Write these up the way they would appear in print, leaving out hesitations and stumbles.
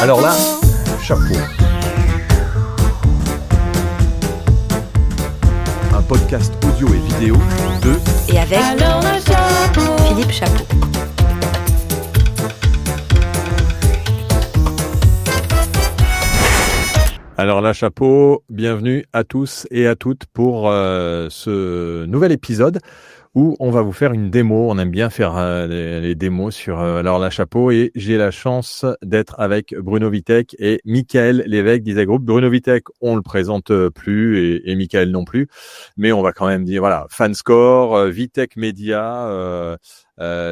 Alors là, chapeau. Un podcast audio et vidéo de et avec Philippe Chapeau. Alors là, chapeau, bienvenue à tous et à toutes pour ce nouvel épisode où on va vous faire une démo. On aime bien faire les démos sur Alors là, chapeau, et j'ai la chance d'être avec Bruno Vitek et Michael Lévesque d'Isa Group. Bruno Vitek, on le présente plus et Michael non plus, mais on va quand même dire, voilà, Fanscore, Vitek Media.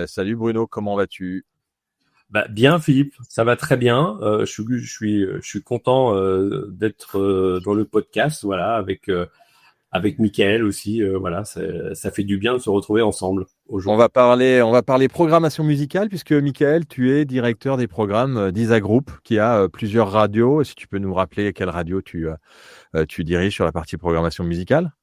Salut Bruno, comment vas-tu ? Bien Philippe, ça va très bien. Je suis content d'être dans le podcast, voilà, avec Michael aussi. Voilà, ça fait du bien de se retrouver ensemble aujourd'hui. On va parler programmation musicale puisque Michael, tu es directeur des programmes d'Isa Group qui a plusieurs radios. Si tu peux nous rappeler quelle radio tu diriges sur la partie programmation musicale.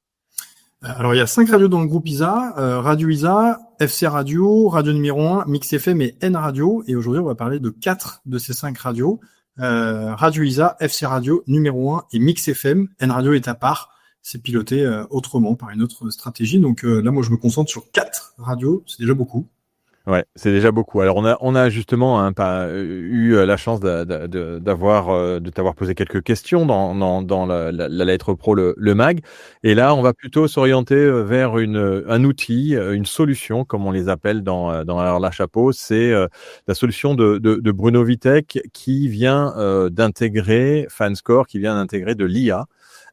Alors, il y a 5 radios dans le groupe ISA, Radio ISA, FC Radio, Radio numéro 1, Mix FM et N Radio. Et aujourd'hui, on va parler de 4 de ces 5 radios. Radio ISA, FC Radio, numéro 1 et Mix FM. N Radio est à part. C'est piloté autrement par une autre stratégie. Donc là, moi, je me concentre sur 4 radios. C'est déjà beaucoup. Ouais, c'est déjà beaucoup. Alors on a justement eu la chance de t'avoir posé quelques questions dans la lettre pro le mag, et là on va plutôt s'orienter vers un outil, une solution comme on les appelle dans Alors la chapeau. C'est la solution de Bruno Vitek qui vient d'intégrer Fanscore, qui vient d'intégrer de l'IA.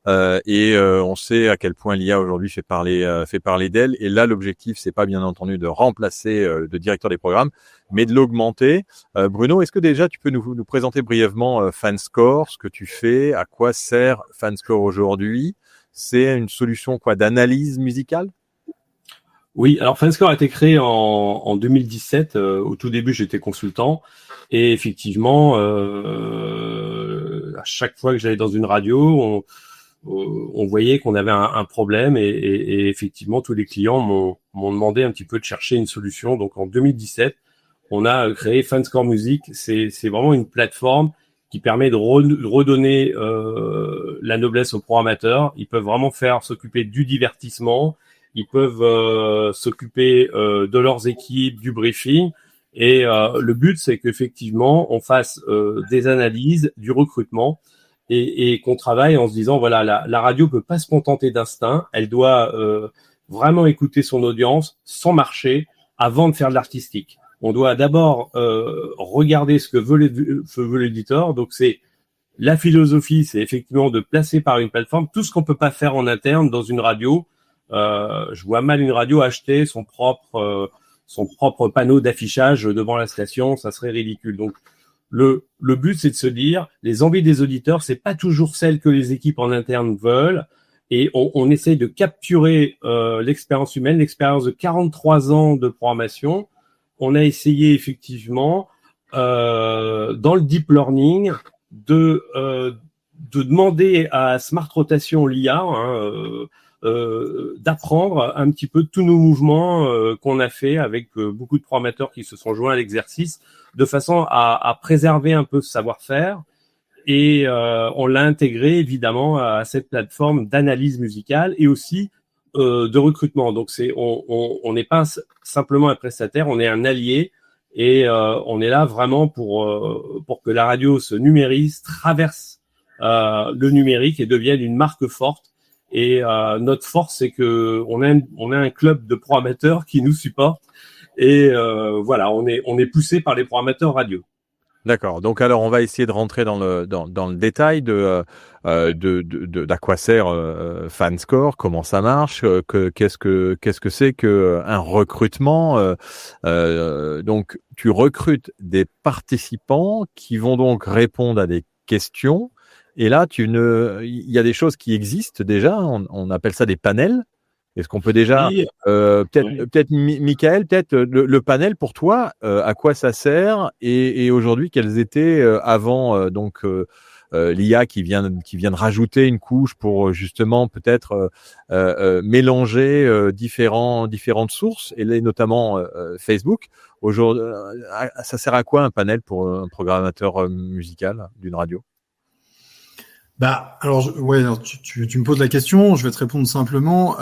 On sait à quel point l'IA aujourd'hui fait parler d'elle. Et là, l'objectif, c'est pas bien entendu de remplacer le directeur des programmes, mais de l'augmenter. Bruno, est-ce que déjà tu peux nous présenter brièvement Fanscore, ce que tu fais, à quoi sert Fanscore aujourd'hui ? C'est une solution d'analyse musicale ? Oui, alors Fanscore a été créé en 2017. Au tout début, j'étais consultant et effectivement, à chaque fois que j'allais dans une radio, on voyait qu'on avait un problème et effectivement tous les clients m'ont demandé un petit peu de chercher une solution. Donc en 2017, on a créé Fanscore Music. C'est vraiment une plateforme qui permet de redonner la noblesse aux programmateurs. Ils peuvent vraiment s'occuper du divertissement, ils peuvent s'occuper de leurs équipes, du briefing. Et le but, c'est qu'effectivement, on fasse des analyses, du recrutement, et qu'on travaille en se disant, voilà, la radio peut pas se contenter d'instinct, elle doit vraiment écouter son audience, son marché, avant de faire de l'artistique. On doit d'abord regarder ce que veut l'éditeur. Donc c'est la philosophie, c'est effectivement de placer par une plateforme tout ce qu'on peut pas faire en interne dans une radio. Je vois mal une radio acheter son propre panneau d'affichage devant la station, ça serait ridicule. Donc le but, c'est de se dire, les envies des auditeurs, c'est pas toujours celles que les équipes en interne veulent, et on essaye de capturer l'expérience humaine, l'expérience de 43 ans de programmation. On a essayé effectivement dans le deep learning de demander à Smart Rotation l'IA d'apprendre un petit peu tous nos mouvements qu'on a fait avec beaucoup de programmateurs qui se sont joints à l'exercice, de façon à préserver un peu ce savoir-faire. Et on l'a intégré évidemment à cette plateforme d'analyse musicale et aussi de recrutement. Donc on n'est pas simplement un prestataire, on est un allié, et on est là vraiment pour que la radio se numérise, traverse le numérique et devienne une marque forte. Et notre force, c'est que on a un club de programmateurs qui nous supporte, et voilà, on est poussé par les programmateurs radio. D'accord. Donc alors on va essayer de rentrer dans le détail d'à quoi sert Fanscore, comment ça marche, qu'est-ce que c'est que un recrutement. Donc tu recrutes des participants qui vont donc répondre à des questions. Et là, il y a des choses qui existent déjà. On appelle ça des panels. Est-ce qu'on peut déjà, peut-être Michael, peut-être le panel pour toi, à quoi ça sert, et aujourd'hui quels étaient avant l'IA qui vient de rajouter une couche pour justement peut-être mélanger différentes sources, et là, notamment Facebook. Aujourd'hui, ça sert à quoi un panel pour un programmateur musical d'une radio? Bah, alors, alors tu me poses la question, je vais te répondre simplement.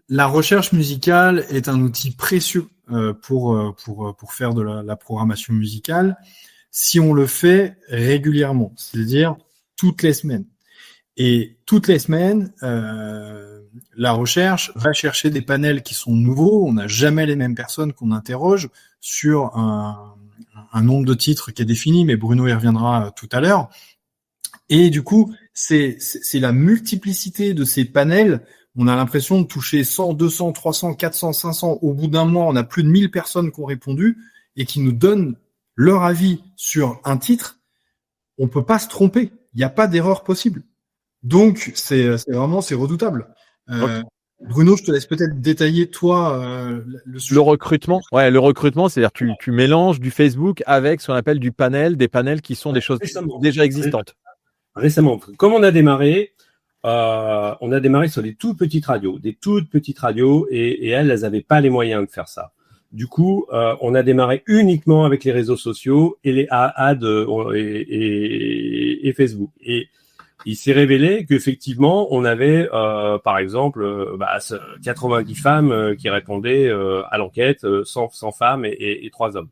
La recherche musicale est un outil précieux pour faire de la programmation musicale si on le fait régulièrement, c'est-à-dire toutes les semaines. Et toutes les semaines, la recherche va chercher des panels qui sont nouveaux. On n'a jamais les mêmes personnes qu'on interroge sur un nombre de titres qui est défini, mais Bruno y reviendra tout à l'heure. Et du coup, c'est la multiplicité de ces panels. On a l'impression de toucher 100, 200, 300, 400, 500. Au bout d'un mois, on a plus de 1000 personnes qui ont répondu et qui nous donnent leur avis sur un titre. On peut pas se tromper. Il n'y a pas d'erreur possible. Donc, c'est redoutable. Okay. Bruno, je te laisse peut-être détailler, toi, le sujet. Le recrutement. Ouais, le recrutement, c'est-à-dire tu mélanges du Facebook avec ce qu'on appelle du panel, des panels qui sont des choses déjà existantes. Récemment, comme on a démarré sur des toutes petites radios, et elles avaient pas les moyens de faire ça. Du coup, on a démarré uniquement avec les réseaux sociaux et les ads et Facebook. Et il s'est révélé qu'effectivement, on avait, par exemple, 90 femmes qui répondaient à l'enquête, 100 femmes et 3 hommes.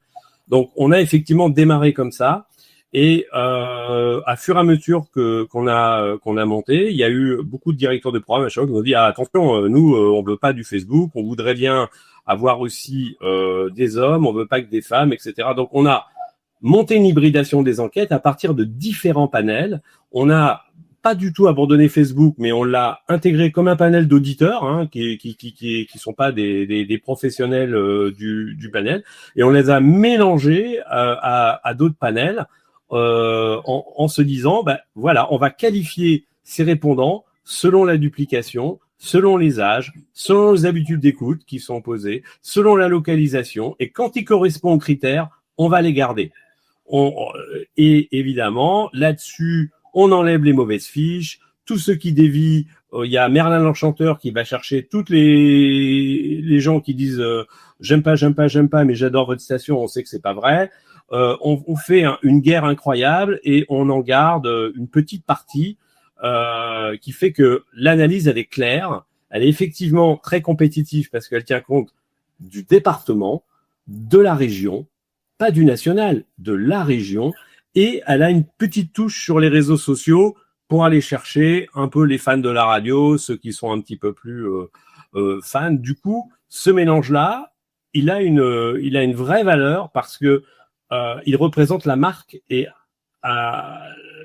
Donc, on a effectivement démarré comme ça. Et à fur et à mesure qu'on a monté, il y a eu beaucoup de directeurs de programme à chaque fois qui nous ont dit attention, nous on veut pas du Facebook, on voudrait bien avoir aussi des hommes, on veut pas que des femmes, etc. Donc on a monté une hybridation des enquêtes à partir de différents panels. On a pas du tout abandonné Facebook, mais on l'a intégré comme un panel d'auditeurs qui sont pas des professionnels du panel, et on les a mélangés à d'autres panels. En se disant, voilà, on va qualifier ces répondants selon la duplication, selon les âges, selon les habitudes d'écoute qui sont posées, selon la localisation, et quand ils correspondent aux critères, on va les garder. Et évidemment, là-dessus, on enlève les mauvaises fiches, tous ceux qui dévient. Il y a Merlin l'Enchanteur qui va chercher toutes les gens qui disent j'aime pas, mais j'adore votre station. On sait que c'est pas vrai. On fait une guerre incroyable et on en garde une petite partie qui fait que l'analyse, elle est claire, elle est effectivement très compétitive parce qu'elle tient compte du département, de la région, pas du national, de la région, et elle a une petite touche sur les réseaux sociaux pour aller chercher un peu les fans de la radio, ceux qui sont un petit peu plus fans. Du coup, ce mélange-là, il a une vraie valeur parce que il représente la marque, et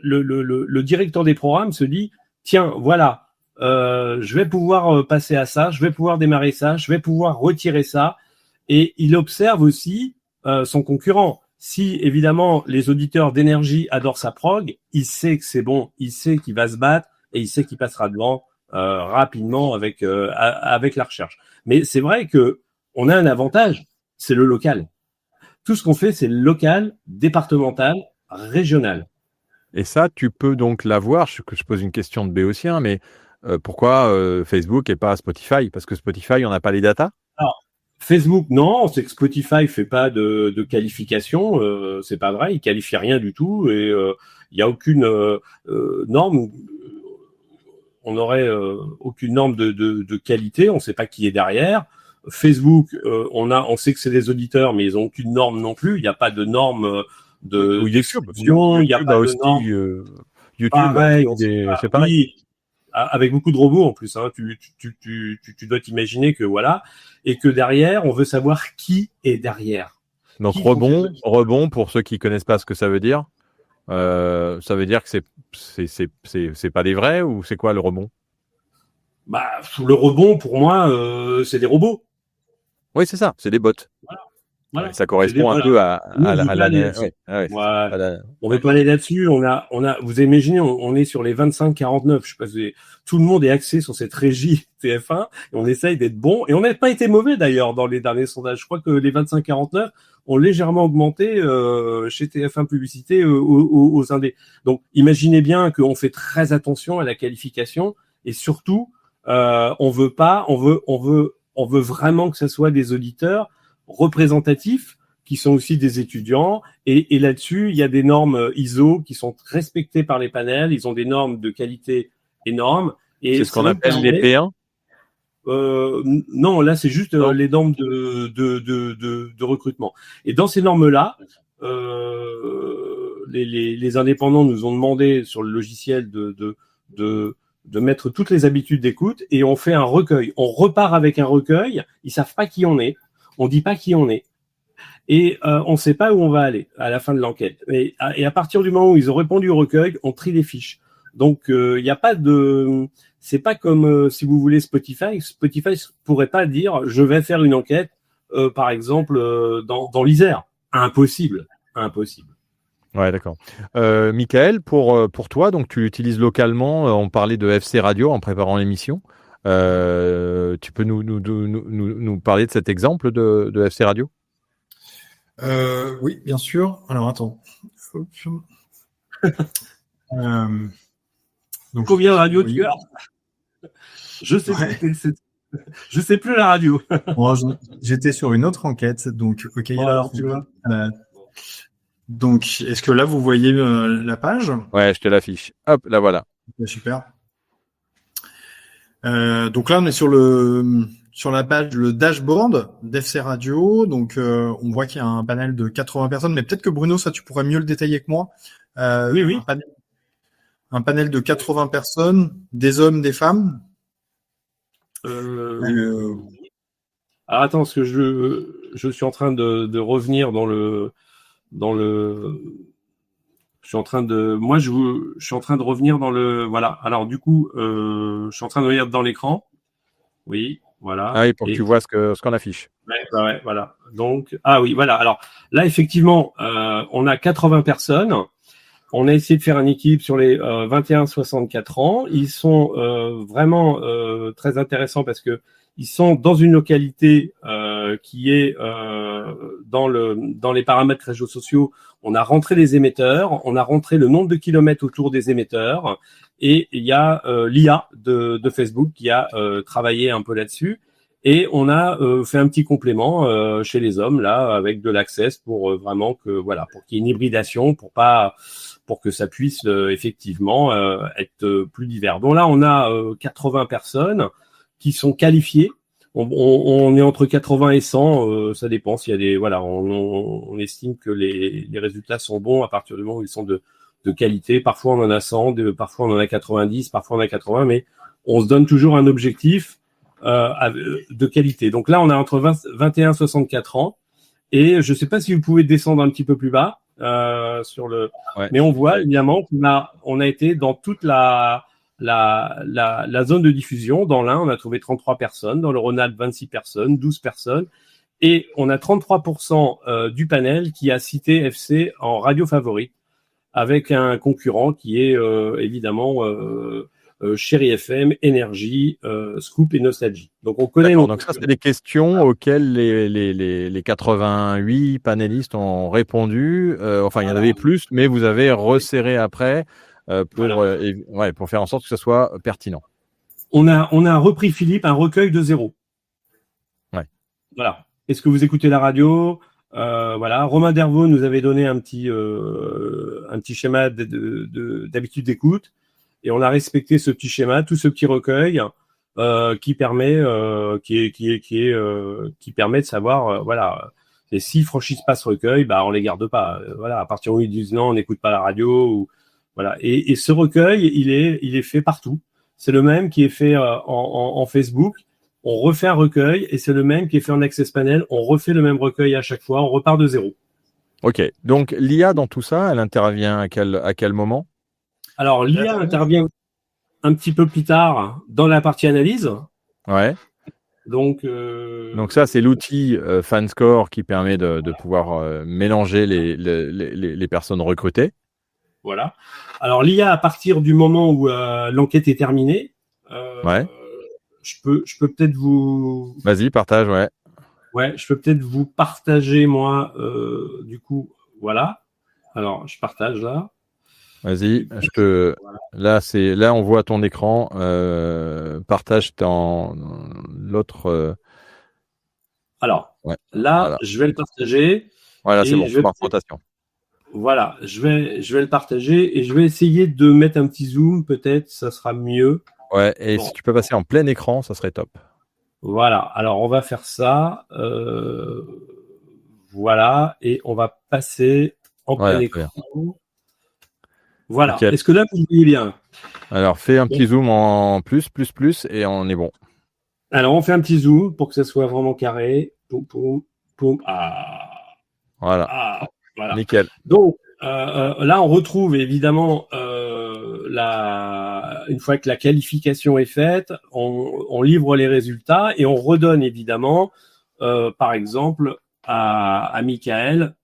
le directeur des programmes se dit tiens, voilà, je vais pouvoir passer à ça, je vais pouvoir démarrer ça, je vais pouvoir retirer ça, et il observe aussi son concurrent. Si évidemment les auditeurs d'énergie adorent sa prog, il sait que c'est bon, il sait qu'il va se battre et il sait qu'il passera devant rapidement avec la recherche. Mais c'est vrai que on a un avantage, c'est le local. Tout ce qu'on fait, c'est local, départemental, régional. Et ça, tu peux donc l'avoir. Je pose une question de béotien, mais pourquoi Facebook et pas Spotify? Parce que Spotify, on n'a pas les datas? Alors, Facebook, non, c'est que Spotify fait pas de qualification, c'est pas vrai, il qualifie rien du tout, et il y a aucune norme. On n'aurait aucune norme de qualité, on sait pas qui est derrière. Facebook, on sait que c'est des auditeurs, mais ils ont aucune norme non plus. Il n'y a pas de norme de YouTube. Il n'y a pas de norme. YouTube, pareil, c'est pareil. Oui, avec beaucoup de robots en plus. Hein. Tu dois t'imaginer que voilà, et que derrière, on veut savoir qui est derrière. Donc rebond pour ceux qui connaissent pas ce que ça veut dire. Ça veut dire que c'est pas des vrais, ou c'est quoi le rebond? Le rebond pour moi, c'est des robots. Oui, c'est ça, c'est des bots. Voilà. Ouais, ça correspond un peu à la. On va pas aller là-dessus. Vous imaginez, on est sur les 25-49. Je sais pas, tout le monde est axé sur cette régie TF1 et on essaye d'être bon. Et on n'a pas été mauvais d'ailleurs dans les derniers sondages. Je crois que les 25-49 ont légèrement augmenté chez TF1 Publicité aux indés. Donc, imaginez bien qu'on fait très attention à la qualification, et surtout, on veut vraiment que ce soit des auditeurs représentatifs qui sont aussi des étudiants. Et là-dessus, il y a des normes ISO qui sont respectées par les panels. Ils ont des normes de qualité énormes. Et c'est ce qu'on appelle les P1. Non, là c'est juste les normes de recrutement. Et dans ces normes-là, les indépendants nous ont demandé sur le logiciel de mettre toutes les habitudes d'écoute et on fait un recueil. On repart avec un recueil. Ils savent pas qui on est. On dit pas qui on est. Et on sait pas où on va aller à la fin de l'enquête. Et à partir du moment où ils ont répondu au recueil, on trie les fiches. Donc il n'y a pas de, c'est pas comme si vous voulez Spotify. Spotify pourrait pas dire je vais faire une enquête, par exemple dans l'Isère. Impossible. Ouais, d'accord. Michael, pour toi, donc tu l'utilises localement. On parlait de FC Radio en préparant l'émission. Tu peux nous parler de cet exemple de FC Radio? Oui, bien sûr. Alors attends. Donc, combien de radios tu as? Je sais plus. Je sais plus la radio. Bon, j'étais sur une autre enquête, donc ok. Bon, alors tu vois. Donc, est-ce que là vous voyez la page? Ouais, je te l'affiche. Hop, là voilà. Super. Donc là, on est sur la page, le dashboard d'FC Radio. Donc, on voit qu'il y a un panel de 80 personnes, mais peut-être que Bruno, ça tu pourrais mieux le détailler que moi. Oui. Un panel de 80 personnes, des hommes, des femmes. Alors attends, parce que je suis en train de revenir dans le je suis en train de revenir dans le voilà. Alors du coup, je suis en train de regarder dans l'écran. Oui, voilà. Ah oui, pour que tu vois ce qu'on affiche. Ouais, voilà. Donc oui, voilà. Alors là effectivement, on a 80 personnes. On a essayé de faire une équipe sur les 21-64 ans. Ils sont vraiment très intéressants parce que ils sont dans une localité qui est dans les paramètres réseaux sociaux. On a rentré les émetteurs, on a rentré le nombre de kilomètres autour des émetteurs et il y a l'IA de Facebook qui a travaillé un peu là-dessus. Et on a fait un petit complément chez les hommes là avec de l'access pour vraiment pour qu'il y ait une hybridation pour que ça puisse effectivement être plus divers. Donc là on a 80 personnes qui sont qualifiées. On est entre 80 et 100, ça dépend s'il y a des on estime que les résultats sont bons à partir du moment où ils sont de qualité. Parfois on en a 100, parfois on en a 90, parfois on en a 80, mais on se donne toujours un objectif de qualité. Donc là, on a entre 21 et 64 ans. Et je ne sais pas si vous pouvez descendre un petit peu plus bas mais on voit évidemment qu'on a été dans toute la zone de diffusion. Dans l'Ain, on a trouvé 33 personnes. Dans le Rhône-Alpes, 26 personnes, 12 personnes. Et on a 33% du panel qui a cité FC en radio favorite avec un concurrent qui est évidemment Chéri FM, Énergie, Scoop et Nostalgie. Donc on connaît. Donc ça, c'est des questions auxquelles les 88 panélistes ont répondu. Il y en avait plus, mais vous avez resserré après pour faire en sorte que ce soit pertinent. On a repris Philippe un recueil de 0. Ouais. Voilà. Est-ce que vous écoutez la radio? Romain Dervaux nous avait donné un petit schéma d'habitude d'écoute. Et on a respecté ce petit schéma, tout ce petit recueil qui permet de savoir et s'ils franchissent pas ce recueil, on les garde pas. À partir où ils disent non, on n'écoute pas la radio et ce recueil, il est fait partout. C'est le même qui est fait en Facebook. On refait un recueil et c'est le même qui est fait en Access Panel. On refait le même recueil à chaque fois. On repart de 0. Ok. Donc l'IA dans tout ça, elle intervient à quel moment? Alors, l'IA intervient un petit peu plus tard dans la partie analyse. Ouais. Donc ça, c'est l'outil FanScore qui permet de pouvoir mélanger les personnes recrutées. Voilà. Alors, l'IA, à partir du moment où l'enquête est terminée, je peux peut-être vous... Vas-y, partage, ouais. Ouais, je peux peut-être vous partager, moi, du coup, voilà. Alors, je partage là. Vas-y, je peux. Là, on voit ton écran. Partage dans l'autre. Alors, Ouais. là, Voilà. je vais le partager. Voilà, c'est Et bon. je vais Smart rotation. Voilà, je vais le partager et je vais essayer de mettre un petit zoom, peut-être, ça sera mieux. Ouais. Et Bon, si tu peux passer en plein écran, ça serait top. voilà. Alors, on va faire ça. Voilà, et on va passer en plein Voilà, très écran. bien. Voilà. Nickel. Est-ce que là, vous voyez bien? Alors, fais un Bon. petit zoom en plus, et on est bon. Alors, on fait un petit zoom pour que ça soit vraiment carré. Poum, poum, poum. Ah, Voilà. voilà. Nickel. Donc, là, on retrouve évidemment une fois que la qualification est faite, on livre les résultats et on redonne évidemment, par exemple, à Michael,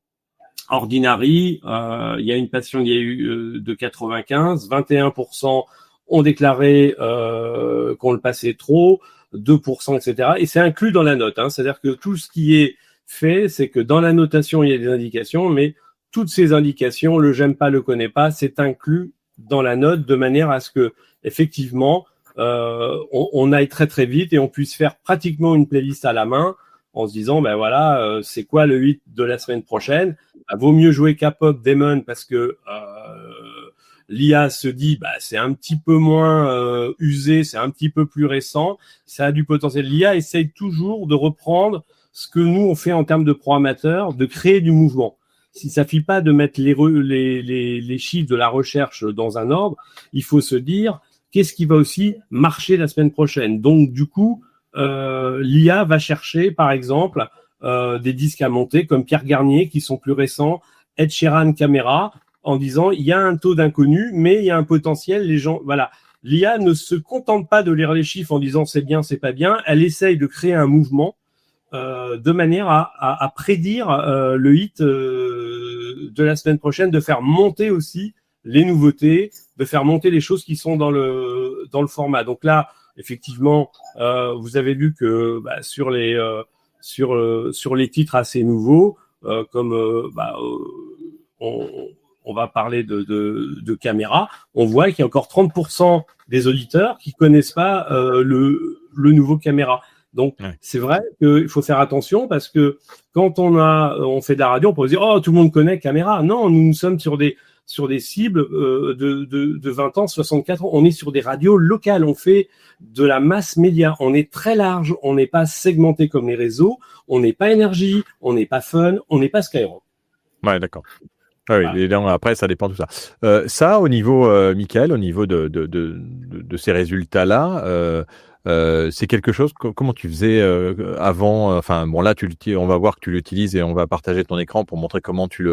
Ordinary, il y a une passion, il y a eu de 95, 21% ont déclaré qu'on le passait trop, 2%, etc. Et c'est inclus dans la note. Hein. C'est-à-dire que tout ce qui est fait, c'est que dans la notation, il y a des indications, mais toutes ces indications, le j'aime pas, le connais pas, c'est inclus dans la note de manière à ce que, effectivement, on aille très très vite et on puisse faire pratiquement une playlist à la main en se disant, ben voilà, c'est quoi le hit de la semaine prochaine? Vaut mieux jouer K-pop Demon parce que l'IA se dit, bah c'est un petit peu moins usé, c'est un petit peu plus récent, ça a du potentiel. L'IA essaye toujours de reprendre ce que nous on fait en termes de programmateurs, de créer du mouvement. S'il ne suffit pas de mettre les chiffres de la recherche dans un ordre, il faut se dire qu'est-ce qui va aussi marcher la semaine prochaine. Donc du coup, l'IA va chercher, par exemple, des disques à monter comme Pierre Garnier qui sont plus récents, Ed Sheeran Camera, en disant il y a un taux d'inconnu, mais il y a un potentiel. Les gens, voilà, l'IA ne se contente pas de lire les chiffres en disant c'est bien, c'est pas bien. Elle essaye de créer un mouvement de manière à prédire le hit de la semaine prochaine, de faire monter aussi les nouveautés, de faire monter les choses qui sont dans le format. Donc là, effectivement, vous avez vu que sur les titres assez nouveaux, comme on va parler de caméra, on voit qu'il y a encore 30% des auditeurs qui connaissent pas le nouveau caméra. Donc, ouais. C'est vrai qu'il faut faire attention parce que quand on fait de la radio, on peut se dire, oh, tout le monde connaît caméra. Non, nous sommes sur des cibles de 20 ans, 64 ans. On est sur des radios locales. On fait de la masse média. On est très large. On n'est pas segmenté comme les réseaux. On n'est pas énergie. On n'est pas fun. On n'est pas Skyrock. Ouais, d'accord. Ah oui, et donc, après, ça dépend de tout ça. Ça, au niveau, Michael, au niveau de ces résultats-là, c'est quelque chose, comment tu faisais avant, enfin bon là on va voir que tu l'utilises et on va partager ton écran pour montrer comment tu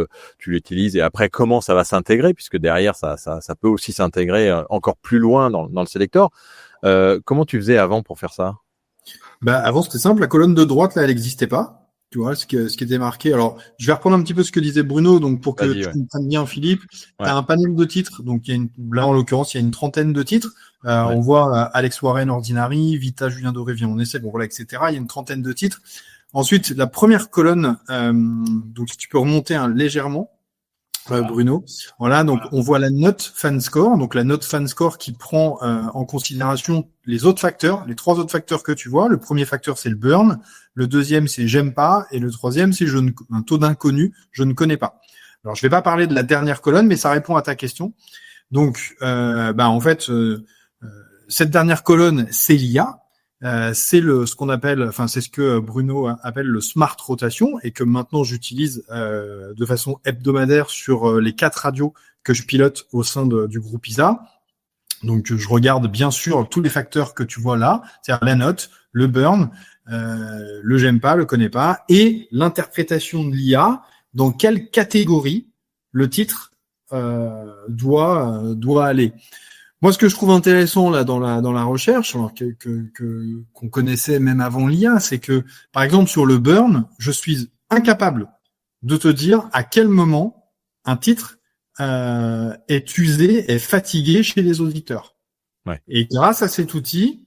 l'utilises et après comment ça va s'intégrer puisque derrière ça peut aussi s'intégrer encore plus loin dans le sélecteur. Comment tu faisais avant pour faire ça? Avant c'était simple, la colonne de droite là elle n'existait pas. Tu vois ce qui était marqué. Alors, je vais reprendre un petit peu ce que disait Bruno, donc pour que tu comprennes bien, Philippe. Ouais. Tu as un panel de titres, donc là en l'occurrence, il y a une trentaine de titres. Ouais. On voit Alex Warren, Ordinary, Vita, Julien Doré, Viens on essaie, bon voilà, etc. Il y a une trentaine de titres. Ensuite, la première colonne, donc si tu peux remonter légèrement, Bruno. Voilà, donc on voit la note fan score, donc la note fan score qui prend en considération les autres facteurs, les trois autres facteurs que tu vois. Le premier facteur c'est le burn, le deuxième c'est j'aime pas et le troisième c'est un taux d'inconnu, je ne connais pas. Alors je vais pas parler de la dernière colonne, mais ça répond à ta question. Donc en fait cette dernière colonne c'est l'IA. C'est ce qu'on appelle, enfin c'est ce que Bruno appelle le smart rotation et que maintenant j'utilise de façon hebdomadaire sur les 4 radios que je pilote au sein du groupe ISA. Donc je regarde bien sûr tous les facteurs que tu vois là, c'est-à-dire la note, le burn, le j'aime pas, le connais pas et l'interprétation de l'IA, dans quelle catégorie le titre doit aller. Moi, ce que je trouve intéressant là dans la recherche, alors qu'on connaissait même avant l'IA, c'est que, par exemple, sur le burn, je suis incapable de te dire à quel moment un titre est usé, est fatigué chez les auditeurs. Ouais. Et grâce à cet outil,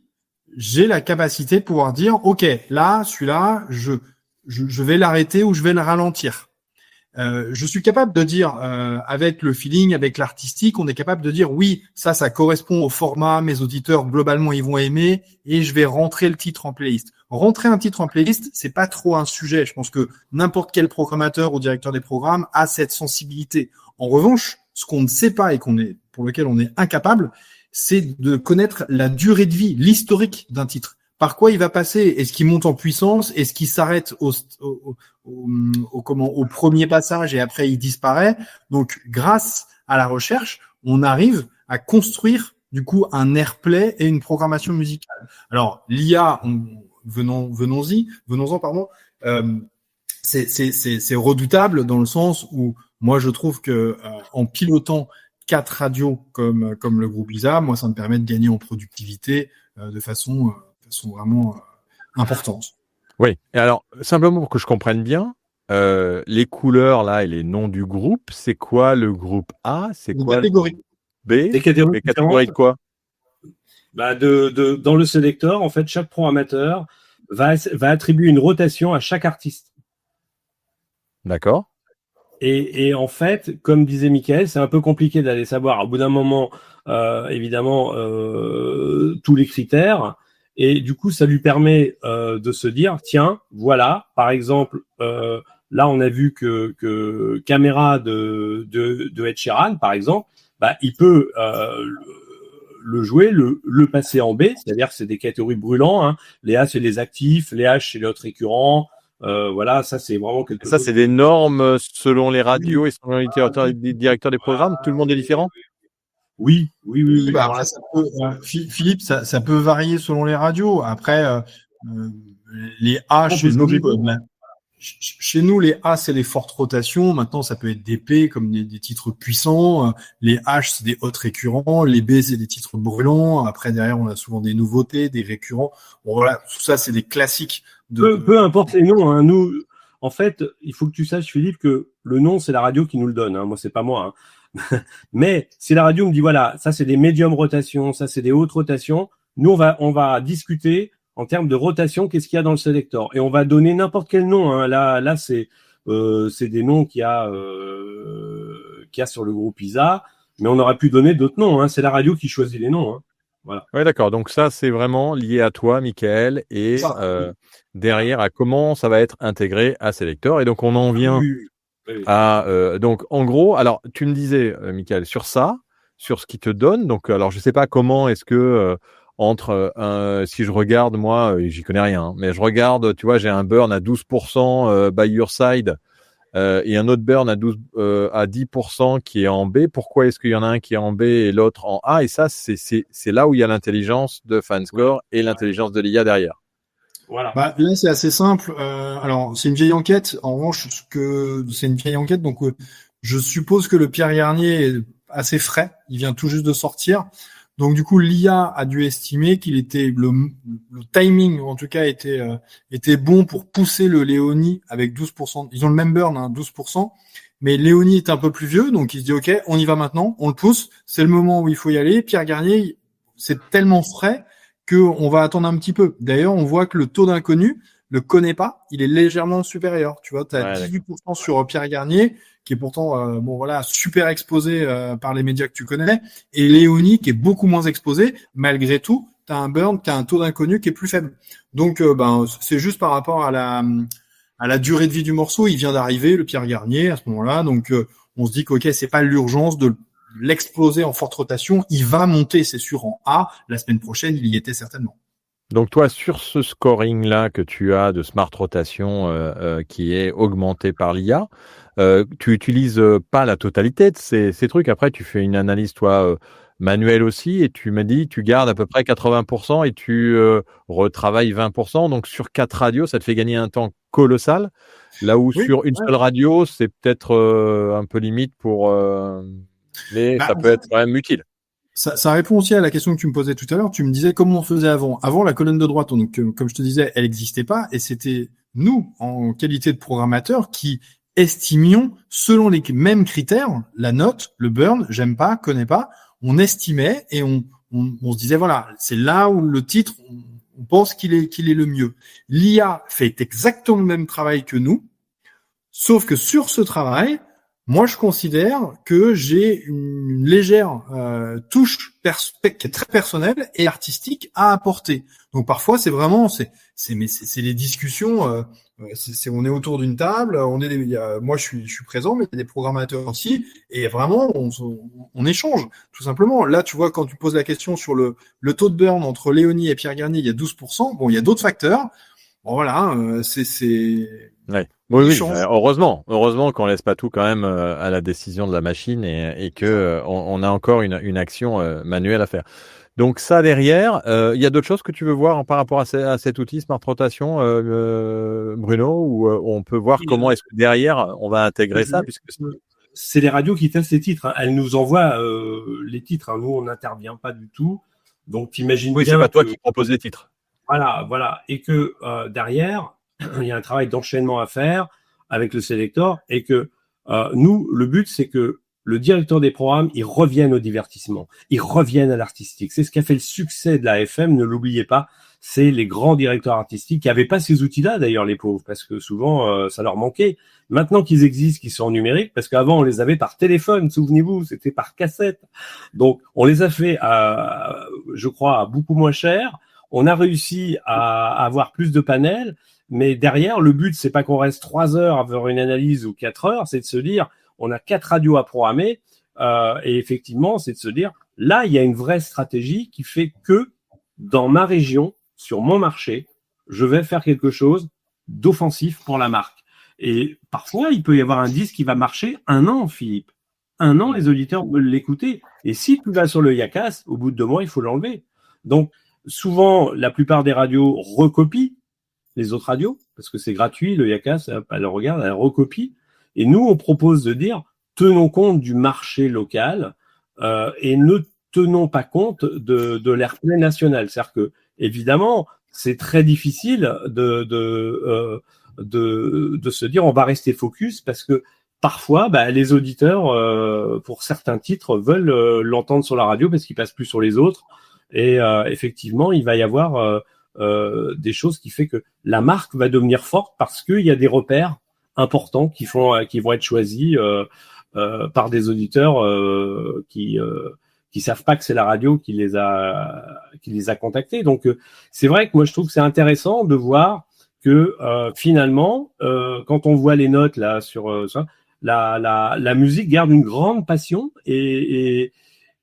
j'ai la capacité de pouvoir dire, ok, là, celui-là, je vais l'arrêter ou je vais le ralentir. Je suis capable de dire, avec le feeling, avec l'artistique, on est capable de dire oui, ça correspond au format, mes auditeurs globalement ils vont aimer, et je vais rentrer le titre en playlist. Rentrer un titre en playlist, c'est pas trop un sujet. Je pense que n'importe quel programmateur ou directeur des programmes a cette sensibilité. En revanche, ce qu'on ne sait pas et pour lequel on est incapable, c'est de connaître la durée de vie, l'historique d'un titre. Par quoi il va passer? Est-ce qu'il monte en puissance? Est-ce qu'il s'arrête au premier passage et après il disparaît? Donc, grâce à la recherche, on arrive à construire du coup un airplay et une programmation musicale. Alors, l'IA, venons-en, pardon. C'est redoutable dans le sens où moi je trouve que en pilotant 4 radios comme le groupe ISA, moi ça me permet de gagner en productivité de façon vraiment importante. Oui. Et alors, simplement pour que je comprenne bien, les couleurs là et les noms du groupe, c'est quoi le groupe A? C'est quoi catégorie B? Des catégories Les catégories de quoi? Bah dans le sélecteur, en fait, chaque programmateur va attribuer une rotation à chaque artiste. D'accord. Et en fait, comme disait Michael, c'est un peu compliqué d'aller savoir au bout d'un moment, évidemment, tous les critères. Et du coup, ça lui permet de se dire, tiens, voilà, par exemple, là, on a vu que Caméra de Ed Sheeran, par exemple, bah, il peut le jouer, le passer en B, c'est-à-dire que c'est des catégories brûlantes. Hein. Les A, c'est les actifs, les H, c'est les autres récurrents. Voilà, ça, c'est vraiment quelque chose. Ça, c'est des normes selon les radios et selon les directeurs des programmes. Tout le monde est différent? Oui. Bah après, Philippe, ça peut varier selon les radios. Après, les A chez nous, les A, c'est les fortes rotations. Maintenant, ça peut être des P comme des titres puissants. Les H, c'est des hautes récurrents. Les B, c'est des titres brûlants. Après, derrière, on a souvent des nouveautés, des récurrents. Bon, voilà, tout ça, c'est des classiques. Peu importe les noms. Hein. Nous, en fait, il faut que tu saches, Philippe, que le nom, c'est la radio qui nous le donne. Hein. Moi, c'est pas moi. Hein. Mais si la radio me dit voilà, ça c'est des médium rotations, ça c'est des hautes rotations, nous on va discuter en termes de rotation, qu'est-ce qu'il y a dans le sélecteur et on va donner n'importe quel nom. Hein. Là c'est des noms qu'il y a sur le groupe ISA, mais on aurait pu donner d'autres noms. Hein. C'est la radio qui choisit les noms. Hein. Voilà. Oui, d'accord. Donc ça c'est vraiment lié à toi, Michael, et derrière à comment ça va être intégré à sélecteur. Et donc on en vient. Oui. Donc en gros, alors tu me disais, Michael, sur ce qui te donne. Donc alors je sais pas comment est-ce que si je regarde moi, j'y connais rien, hein, mais je regarde, tu vois, j'ai un burn à 12% by your side et un autre burn à 10% qui est en B. Pourquoi est-ce qu'il y en a un qui est en B et l'autre en A? Et ça, c'est là où il y a l'intelligence de Fanscore et l'intelligence de l'IA derrière. Voilà. Bah, là, c'est assez simple. Alors, c'est une vieille enquête. En revanche, c'est une vieille enquête, donc je suppose que le Pierre Garnier est assez frais. Il vient tout juste de sortir. Donc, du coup, l'IA a dû estimer qu'il était le timing, en tout cas, était bon pour pousser le Léonie avec 12%. Ils ont le même burn, hein, 12%. Mais Léonie est un peu plus vieux, donc il se dit, OK, on y va maintenant, on le pousse. C'est le moment où il faut y aller. Pierre Garnier, c'est tellement frais qu'on va attendre un petit peu. D'ailleurs, on voit que le taux d'inconnu le connaît pas, il est légèrement supérieur. Tu vois, tu as 18% sur Pierre Garnier, qui est pourtant super exposé par les médias que tu connais, et Léonie, qui est beaucoup moins exposé. Malgré tout, tu as un burn, tu as un taux d'inconnu qui est plus faible. Donc, c'est juste par rapport à la durée de vie du morceau. Il vient d'arriver, le Pierre Garnier, à ce moment-là. Donc, on se dit que, OK, c'est pas l'urgence de l'exploser en forte rotation, il va monter, c'est sûr, en A. La semaine prochaine, il y était certainement. Donc toi, sur ce scoring-là que tu as de Smart Rotation qui est augmenté par l'IA, tu utilises pas la totalité de ces trucs. Après, tu fais une analyse, toi, manuelle aussi, et tu m'as dit, tu gardes à peu près 80% et tu retravailles 20%. Donc sur 4 radios, ça te fait gagner un temps colossal. Là où sur une seule radio, c'est peut-être un peu limite mais ça peut être quand même utile. Ça répond aussi à la question que tu me posais tout à l'heure. Tu me disais comment on faisait avant. Avant, la colonne de droite, donc, comme je te disais, elle n'existait pas. Et c'était nous, en qualité de programmateurs, qui estimions, selon les mêmes critères, la note, le burn, j'aime pas, connais pas. On estimait et on se disait, voilà, c'est là où le titre, on pense qu'il est le mieux. L'IA fait exactement le même travail que nous. Sauf que sur ce travail, moi, je considère que j'ai une légère touche qui est très personnelle et artistique à apporter. Donc parfois, c'est vraiment, c'est les discussions. On est autour d'une table, moi, je suis présent, mais il y a des programmateurs aussi, et vraiment, on échange, tout simplement. Là, tu vois, quand tu poses la question sur le taux de burn entre Léonie et Pierre Garnier, il y a 12%. Bon, il y a d'autres facteurs. Bon, voilà, Ouais. Oui, heureusement qu'on laisse pas tout quand même à la décision de la machine et que on a encore une action manuelle à faire. Donc ça derrière, il y a d'autres choses que tu veux voir par rapport à cet outil Smart Rotation, Bruno, où on peut voir comment est-ce que derrière on va intégrer ça, puisque c'est les radios qui testent les titres. Hein. Elles nous envoient les titres. Hein. Nous, on n'intervient pas du tout. Donc, t'imagines bien. Oui, c'est pas toi qui propose les titres. Voilà. Et que derrière, il y a un travail d'enchaînement à faire avec le sélecteur et que nous, le but, c'est que le directeur des programmes, il revienne au divertissement, il revienne à l'artistique. C'est ce qui a fait le succès de la FM, ne l'oubliez pas. C'est les grands directeurs artistiques qui n'avaient pas ces outils-là, d'ailleurs, les pauvres, parce que souvent, ça leur manquait. Maintenant qu'ils existent, qu'ils sont en numérique, parce qu'avant, on les avait par téléphone, souvenez-vous, c'était par cassette. Donc, on les a fait, je crois, à beaucoup moins cher. On a réussi à avoir plus de panels, mais derrière, le but, c'est pas qu'on reste 3 heures à faire une analyse ou 4 heures, c'est de se dire, on a 4 radios à programmer, et effectivement, c'est de se dire, là, il y a une vraie stratégie qui fait que, dans ma région, sur mon marché, je vais faire quelque chose d'offensif pour la marque. Et parfois, il peut y avoir un disque qui va marcher 1 an, Philippe. 1 an, les auditeurs veulent l'écouter. Et si tu vas sur le Yakas, au bout de 2 mois, il faut l'enlever. Donc, souvent, la plupart des radios recopient les autres radios, parce que c'est gratuit, le Yakas, elle regarde, elle recopie. Et nous, on propose de dire, tenons compte du marché local et ne tenons pas compte de l'airplay national. C'est-à-dire que, évidemment, c'est très difficile de se dire, on va rester focus, parce que parfois, les auditeurs, pour certains titres, veulent l'entendre sur la radio parce qu'ils passent plus sur les autres. Et effectivement, il va y avoir des choses qui fait que la marque va devenir forte parce qu'il y a des repères importants qui vont être choisis par des auditeurs qui savent pas que c'est la radio qui les a contactés. Donc c'est vrai que moi je trouve que c'est intéressant de voir que finalement quand on voit les notes là sur ça, la musique garde une grande passion et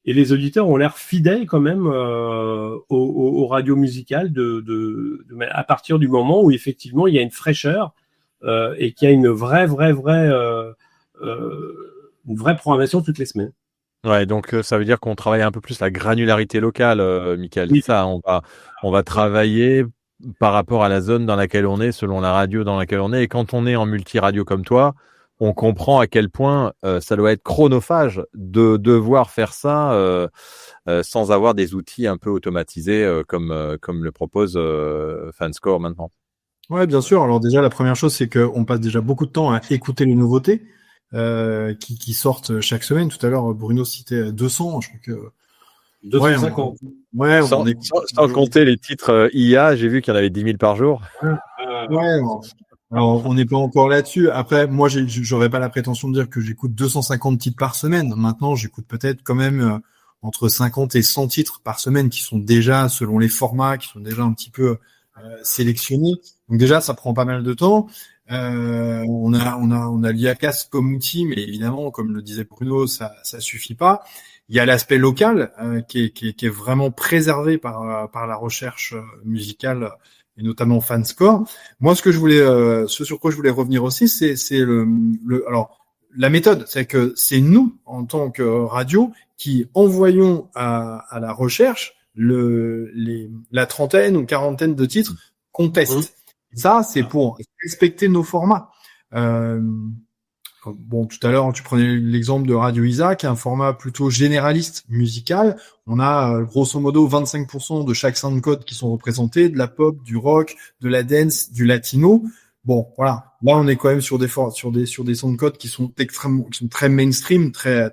les auditeurs ont l'air fidèles quand même aux radios musicales à partir du moment où effectivement il y a une fraîcheur et qu'il y a une vraie programmation toutes les semaines. Ouais, donc ça veut dire qu'on travaille un peu plus la granularité locale, Michael. Oui. C'est ça, on va travailler par rapport à la zone dans laquelle on est, selon la radio dans laquelle on est. Et quand on est en multi-radio comme toi, on comprend à quel point ça doit être chronophage de devoir faire ça sans avoir des outils un peu automatisés comme le propose Fanscore maintenant. Ouais, bien sûr. Alors déjà, la première chose, c'est qu'on passe déjà beaucoup de temps à écouter les nouveautés qui sortent chaque semaine. Tout à l'heure, Bruno citait 200. Je crois que 250. Ouais, sans compter les titres IA, j'ai vu qu'il y en avait 10 000 par jour. Ouais. Alors, on n'est pas encore là-dessus. Après, moi, j'aurais pas la prétention de dire que j'écoute 250 titres par semaine. Maintenant, j'écoute peut-être quand même entre 50 et 100 titres par semaine qui sont déjà, selon les formats, qui sont déjà un petit peu sélectionnés. Donc déjà, ça prend pas mal de temps. On a l'IACAS comme outil, mais évidemment, comme le disait Bruno, ça suffit pas. Il y a l'aspect local qui est vraiment préservé par la recherche musicale et notamment Fanscore. Moi, ce sur quoi je voulais revenir aussi, c'est alors la méthode, c'est que c'est nous en tant que radio qui envoyons à la recherche la trentaine ou quarantaine de titres qu'on teste. Ça, c'est pour respecter nos formats. Bon, tout à l'heure, tu prenais l'exemple de Radio Isa, qui est un format plutôt généraliste musical. On a grosso modo 25% de chaque soundcode qui sont représentés, de la pop, du rock, de la dance, du latino. Bon, voilà. Là, on est quand même sur des soundcodes qui sont très mainstream, très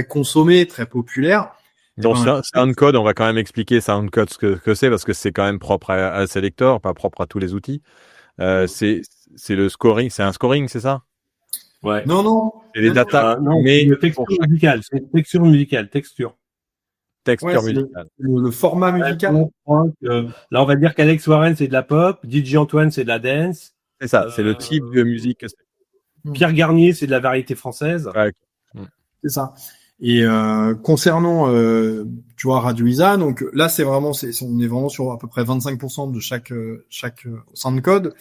consommés, très populaires. Donc Soundcode, on va quand même expliquer Soundcode ce que c'est, parce que c'est quand même propre à Selector, pas propre à tous les outils. C'est le scoring, c'est un scoring, c'est ça? Ouais. Non. C'est les data, Non, mais c'est une texture musicale. C'est une texture musicale, texture. texture c'est musicale. le format musical. Là, on va dire qu'Alex Warren, c'est de la pop. DJ Antoine, c'est de la dance. C'est ça, c'est le type de musique que c'est. Pierre Garnier, c'est de la variété française. Ouais. C'est ça. Et concernant, tu vois, Radio Isa, donc là, on est vraiment sur à peu près 25% de chaque soundcode.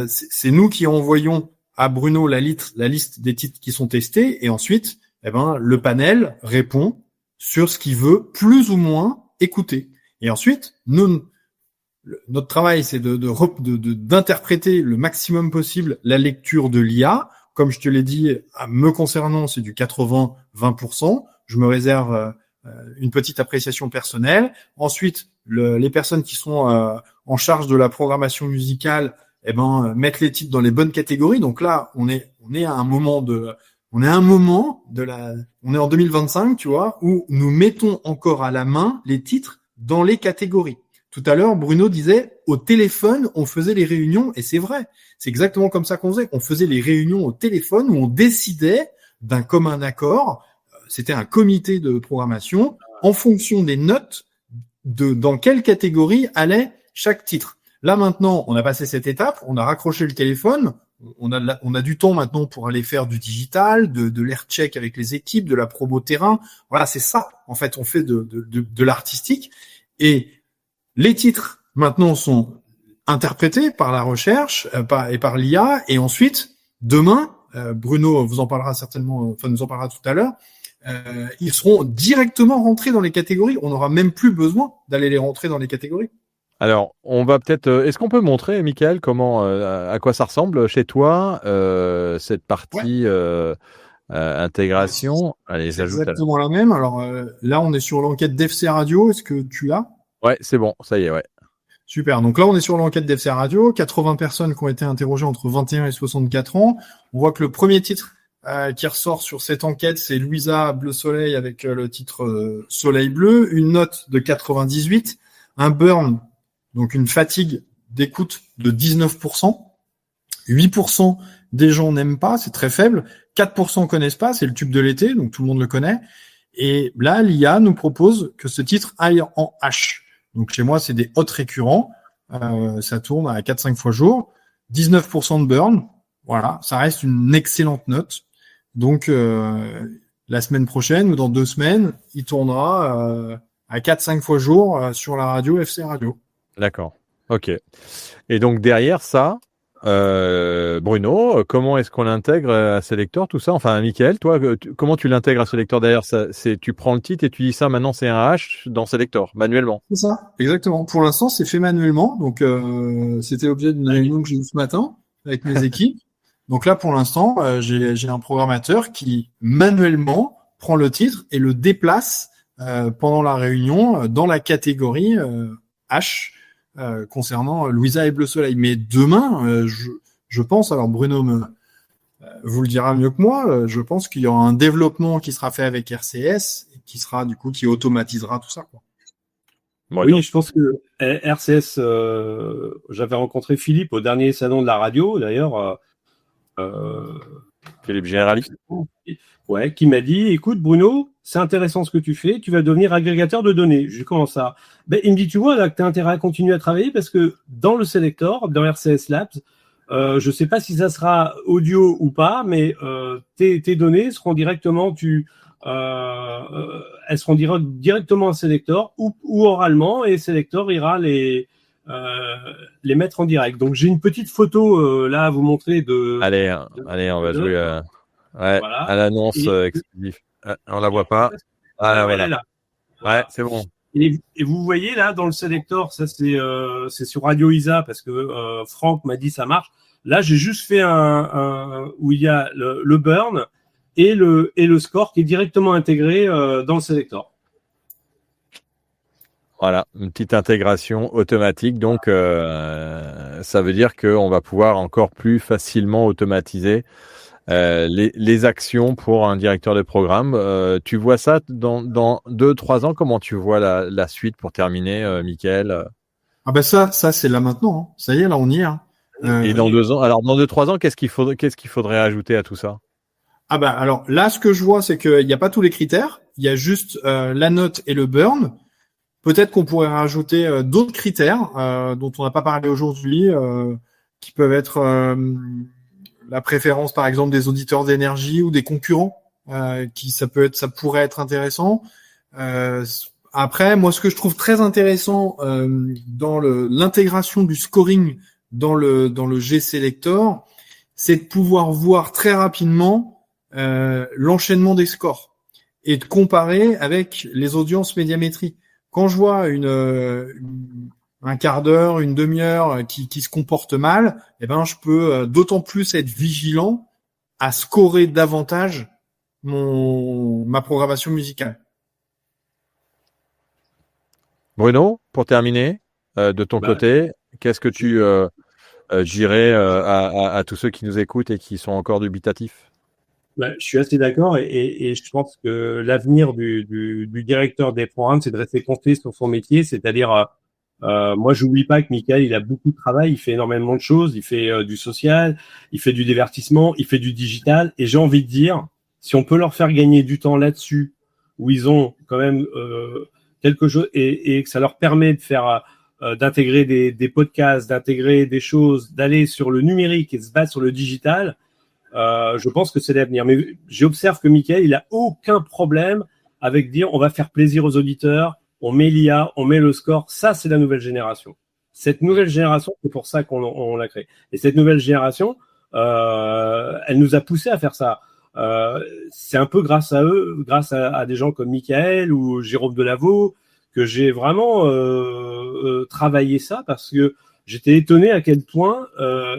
C'est nous qui envoyons à Bruno la liste des titres qui sont testés, et ensuite, le panel répond sur ce qu'il veut plus ou moins écouter. Et ensuite, notre travail, c'est d'interpréter le maximum possible la lecture de l'IA. Comme je te l'ai dit, me concernant, c'est du 80-20%. Je me réserve une petite appréciation personnelle. Ensuite, les personnes qui sont en charge de la programmation musicale, mettent les titres dans les bonnes catégories. Donc là, on est en 2025, tu vois, où nous mettons encore à la main les titres dans les catégories. Tout à l'heure, Bruno disait, au téléphone, on faisait les réunions, et c'est vrai. C'est exactement comme ça qu'on faisait. On faisait les réunions au téléphone où on décidait d'un commun accord. C'était un comité de programmation en fonction des notes dans quelle catégorie allait chaque titre. Là, maintenant, on a passé cette étape, on a raccroché le téléphone, on a du temps maintenant pour aller faire du digital, de l'air-check avec les équipes, de la promo terrain. Voilà, c'est ça. En fait, on fait de l'artistique. Et les titres, maintenant, sont interprétés par la recherche et par l'IA. Et ensuite, demain, Bruno vous en parlera nous en parlera tout à l'heure, ils seront directement rentrés dans les catégories. On n'aura même plus besoin d'aller les rentrer dans les catégories. Alors, on va peut-être. Est-ce qu'on peut montrer, Michael, comment, à quoi ça ressemble chez toi, cette partie intégration? Allez, C'est j'ajoute. exactement la même. Alors là, on est sur l'enquête d'FC Radio. Est-ce que tu l'as? Ouais, c'est bon, ça y est, ouais. Super. Donc là, on est sur l'enquête d'FC Radio. 80 personnes qui ont été interrogées entre 21 et 64 ans. On voit que le premier titre qui ressort sur cette enquête, c'est Louisa Bleu Soleil avec le titre Soleil Bleu. Une note de 98. Un burn, donc une fatigue d'écoute de 19%. 8% des gens n'aiment pas, c'est très faible. 4% connaissent pas, c'est le tube de l'été, donc tout le monde le connaît. Et là, l'IA nous propose que ce titre aille en H. Donc chez moi, c'est des hot récurrents. Ça tourne à 4-5 fois jour. 19% de burn. Voilà, ça reste une excellente note. Donc la semaine prochaine ou dans 2 semaines, il tournera à 4-5 fois jour sur la radio FC Radio. D'accord. Ok. Et donc derrière ça, Bruno, comment est-ce qu'on l'intègre à Selector, tout ça? Enfin, Michael, toi, comment tu l'intègres à Selector derrière ça? Tu prends le titre et tu dis ça, maintenant c'est un H dans Selector, manuellement. C'est ça, exactement. Pour l'instant, c'est fait manuellement. Donc, c'était l'objet d'une réunion que j'ai eue ce matin avec mes équipes. Donc là, pour l'instant, j'ai un programmateur qui manuellement prend le titre et le déplace pendant la réunion dans la catégorie H. Concernant Louisa et Bleu Soleil. Mais demain, je pense, alors Bruno vous le dira mieux que moi, je pense qu'il y aura un développement qui sera fait avec RCS et qui automatisera tout ça, quoi. Oui, je pense que RCS, j'avais rencontré Philippe au dernier salon de la radio, d'ailleurs. Philippe Généraliste. Ouais, qui m'a dit, écoute Bruno, c'est intéressant ce que tu fais, tu vas devenir agrégateur de données. Je dis, comment ça? Il me dit, tu vois, là, que tu as intérêt à continuer à travailler parce que dans le Selector, dans RCS Labs, je sais pas si ça sera audio ou pas, mais tes données seront directement, elles seront directement à Selector ou oralement, et Selector ira les mettre en direct. Donc j'ai une petite photo là à vous montrer de. Allez, on va jouer voilà. À l'annonce exclusive. On la voit pas. Ah voilà. Là. Ouais, c'est bon. Et vous voyez là dans le Selector, ça c'est sur Radio Isa parce que Franck m'a dit ça marche. Là, j'ai juste fait un où il y a le burn et le score qui est directement intégré dans le Selector. Voilà, une petite intégration automatique. Donc, ça veut dire qu'on va pouvoir encore plus facilement automatiser les actions pour un directeur de programme. Tu vois ça dans 2-3 ans? Comment tu vois la suite pour terminer, Michael? Ah ben ça c'est là maintenant. Hein. Ça y est, là on y est. Hein. Et dans 2 ans, alors dans 2-3 ans, qu'est-ce qu'il faudrait ajouter à tout ça? Ah bah alors là, ce que je vois, c'est qu'il n'y a pas tous les critères. Il y a juste la note et le burn. Peut-être qu'on pourrait rajouter d'autres critères dont on n'a pas parlé aujourd'hui, qui peuvent être la préférence, par exemple, des auditeurs d'énergie ou des concurrents, ça pourrait être intéressant. Après, moi, ce que je trouve très intéressant dans l'intégration du scoring dans le G-Selector, c'est de pouvoir voir très rapidement l'enchaînement des scores et de comparer avec les audiences médiamétrie. Quand je vois un quart d'heure, une demi-heure qui se comporte mal, eh ben je peux d'autant plus être vigilant à scorer davantage ma programmation musicale. Bruno, pour terminer, de ton côté, qu'est-ce que tu dirais à tous ceux qui nous écoutent et qui sont encore dubitatifs? Je suis assez d'accord et je pense que l'avenir du directeur des programmes, c'est de rester concentré sur son métier, c'est-à-dire moi, j'oublie pas que Michael, il a beaucoup de travail, il fait énormément de choses, il fait du social, il fait du divertissement, il fait du digital, et j'ai envie de dire, si on peut leur faire gagner du temps là-dessus, où ils ont quand même quelque chose et que ça leur permet de faire d'intégrer des podcasts, d'intégrer des choses, d'aller sur le numérique et de se battre sur le digital, je pense que c'est l'avenir. Mais j'observe que Michael, il a aucun problème avec dire on va faire plaisir aux auditeurs, on met l'IA, on met le score. Ça, c'est la nouvelle génération. Cette nouvelle génération, c'est pour ça qu'on l'a créée. Et cette nouvelle génération, elle nous a poussé à faire ça. C'est un peu grâce à eux, grâce à des gens comme Michael ou Jérôme Delaveau, que j'ai vraiment travaillé ça, parce que j'étais étonné à quel point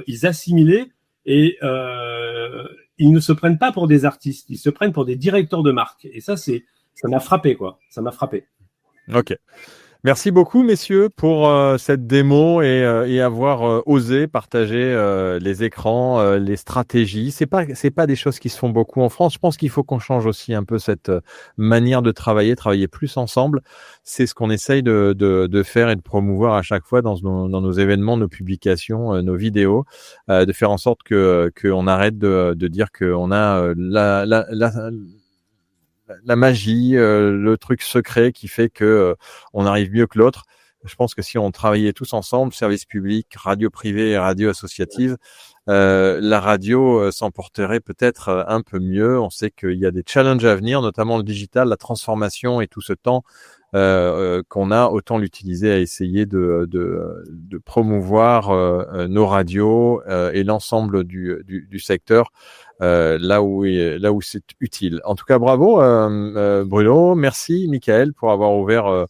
ils assimilaient et ils ne se prennent pas pour des artistes, ils se prennent pour des directeurs de marque. Et ça m'a frappé, quoi. Ça m'a frappé. Ok. Merci beaucoup, messieurs, pour cette démo et avoir osé partager les écrans, les stratégies. C'est pas des choses qui se font beaucoup en France. Je pense qu'il faut qu'on change aussi un peu cette manière de travailler plus ensemble. C'est ce qu'on essaye de faire et de promouvoir à chaque fois dans nos événements, nos publications, nos vidéos, de faire en sorte que on arrête de dire qu'on a la magie, le truc secret qui fait que on arrive mieux que l'autre. Je pense que si on travaillait tous ensemble, service public, radio privée et radio associative, la radio s'emporterait peut-être un peu mieux. On sait qu'il y a des challenges à venir, notamment le digital, la transformation et tout ce temps qu'on a, autant l'utiliser à essayer de promouvoir nos radios et l'ensemble du secteur là où c'est utile. En tout cas, bravo Bruno, merci Michael pour avoir ouvert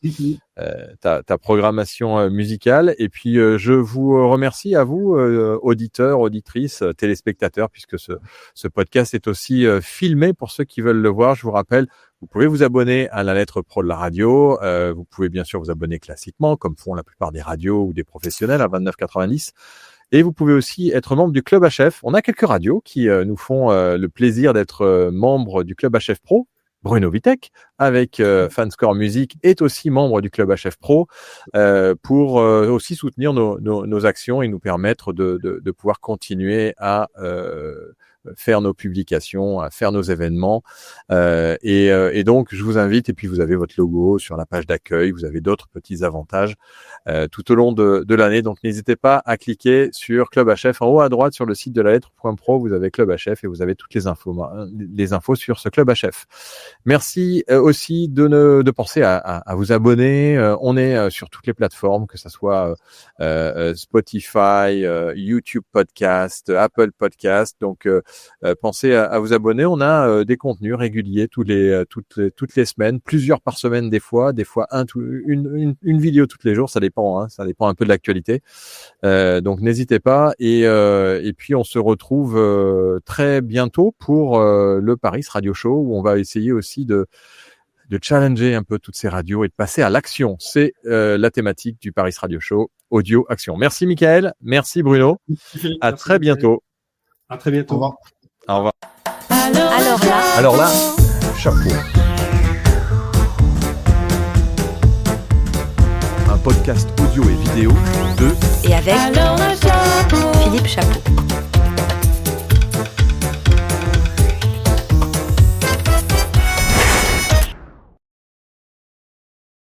ta programmation musicale, et puis je vous remercie à vous auditeurs, auditrices, téléspectateurs, puisque ce podcast est aussi filmé pour ceux qui veulent le voir. Je vous rappelle, vous pouvez vous abonner à la lettre pro de la radio, vous pouvez bien sûr vous abonner classiquement comme font la plupart des radios ou des professionnels à 29,90 €. Et vous pouvez aussi être membre du Club HF. On a quelques radios qui nous font le plaisir d'être membres du Club HF Pro. Bruno Vitek, avec Fanscore Music, est aussi membre du Club HF Pro pour aussi soutenir nos actions et nous permettre de pouvoir continuer à faire nos publications, à faire nos événements. Et donc, je vous invite, et puis vous avez votre logo sur la page d'accueil, vous avez d'autres petits avantages tout au long de l'année. Donc, n'hésitez pas à cliquer sur Club HF. En haut à droite, sur le site de la lettre.pro, vous avez Club HF et vous avez toutes les infos sur ce Club HF. Merci aussi de penser à vous abonner. On est sur toutes les plateformes, que ce soit Spotify, YouTube Podcast, Apple Podcast. Donc, pensez à vous abonner. On a des contenus réguliers toutes les semaines, plusieurs par semaine des fois une vidéo tous les jours, ça dépend un peu de l'actualité. Donc n'hésitez pas, et puis on se retrouve très bientôt pour le Paris Radio Show, où on va essayer aussi de challenger un peu toutes ces radios et de passer à l'action. C'est la thématique du Paris Radio Show, audio action. Merci Michael, merci Bruno. À très bientôt. À très bientôt. Au revoir. Alors là, chapeau. Un podcast audio et vidéo de et avec